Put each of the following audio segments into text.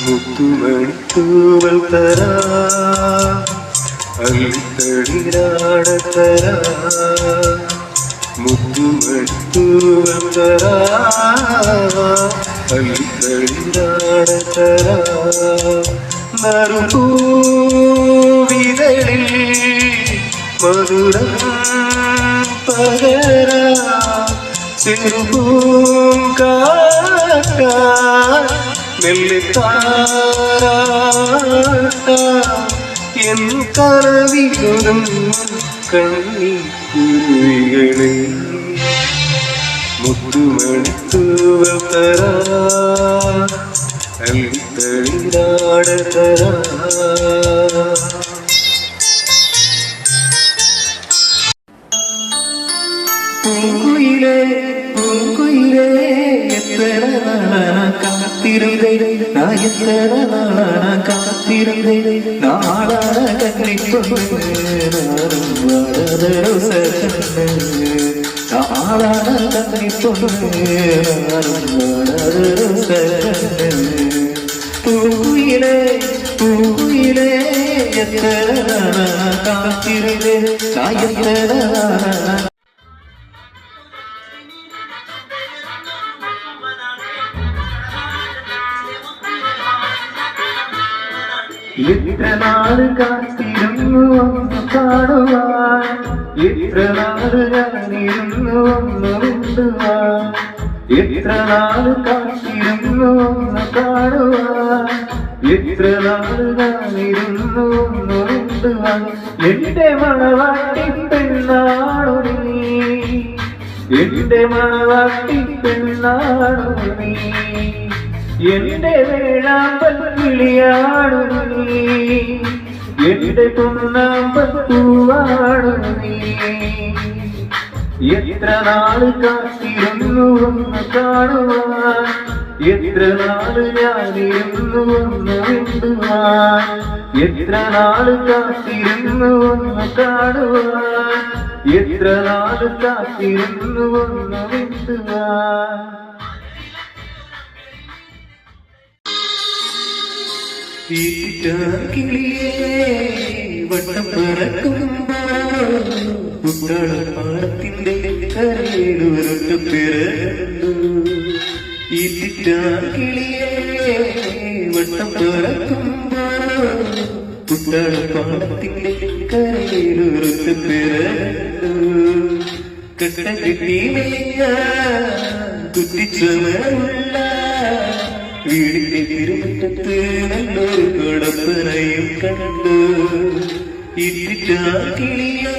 മുത്തുമണിത്തൂവൽ തരാ അല്ലിത്തളിരാട തരാ മുത്തുമണിത്തൂവൽ തരാ അല്ലിത്തളിരാട തരാ നറുപൂവിതളിൽ മധുരം പകരാ ചെറുപൂങ്കാറ്റാ നെല്ലിത്താരാട്ട എൻ കരവികളും കണ്ണിക്കുരുവികളെ മുത്തുമണിത്തൂവൽ തരാ അല്ലിത്തളിരാട തരാ പൂങ്കുയിലേ പൂങ്കുയിലേ എത്ര നാളാണ് കാത്തിരുന്നേ ഞാൻ എത്ര നാളാണ് കാത്തിരുന്നേ നാളാണ് കണ്ണിക്കൊന്ന് നാളും വളരോ സകന്ന് നാളാണ് കണ്ണിക്കൊന്ന് നാളും വളരോ സകന്ന് പൂങ്കുയിലേ പൂങ്കുയിലേ എത്ര നാളാണ് കാത്തിരുന്നേ ഞാൻ എത്ര നാളാണ് എത്ര നാള് കാത്തിരുന്നു ഒന്ന് കാണുവാൻ എത്ര നാള് ഞാനിരുന്നു ഒന്ന് മിണ്ടുവാൻ എത്ര നാള് കാത്തിരുന്നു ഒന്ന് കാണുവാൻ എത്ര നാള് ഞാനിരുന്നു ഒന്ന് മിണ്ടുവാൻ എന്റെ മണവാട്ടി പെണ്ണാണു നീ എന്റെ മണവാട്ടി പെണ്ണാണു നീ എന്റെ വേഴാമ്പൽ കിളിയാണു നീ എന്റെ പൊന്നാമ്പൽ പൂവാണു നീ എത്ര നാള് കാത്തിരുന്നു ഒന്ന് കാണുവാൻ എത്ര നാള് ഞാനിരുന്നു ഒന്ന് മിണ്ടുവാൻ എത്ര നാള് കാത്തിരുന്നു ഒന്ന് കാണുവാൻ എത്ര നാള് കാത്തിരുന്നു ഒന്ന് മിണ്ടുവാൻ കിളിയേ വട്ടം പറക്കുമ്പോൾ കുട്ടളപ്പാടത്തിന്റെ കരയിലൊരൊട്ടു പിറന്നു കിളിയേ വട്ടം പറക്കുമ്പോൾ കുട്ടളപ്പാടത്തിന്റെ കരയിലൊരൊട്ടു പിറന്നു കട്ട കിട്ടിയ കുറ്റിച്ചമരുള്ള വീടിന്റെ തിരുമുറ്റത്ത് നല്ലൊരു കൊടപ്പനയും കണ്ടു കിളിയേ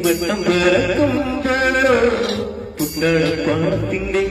വട്ടം പറക്കുമ്പോൾ പുത്തളപ്പാടത്തിന്റെ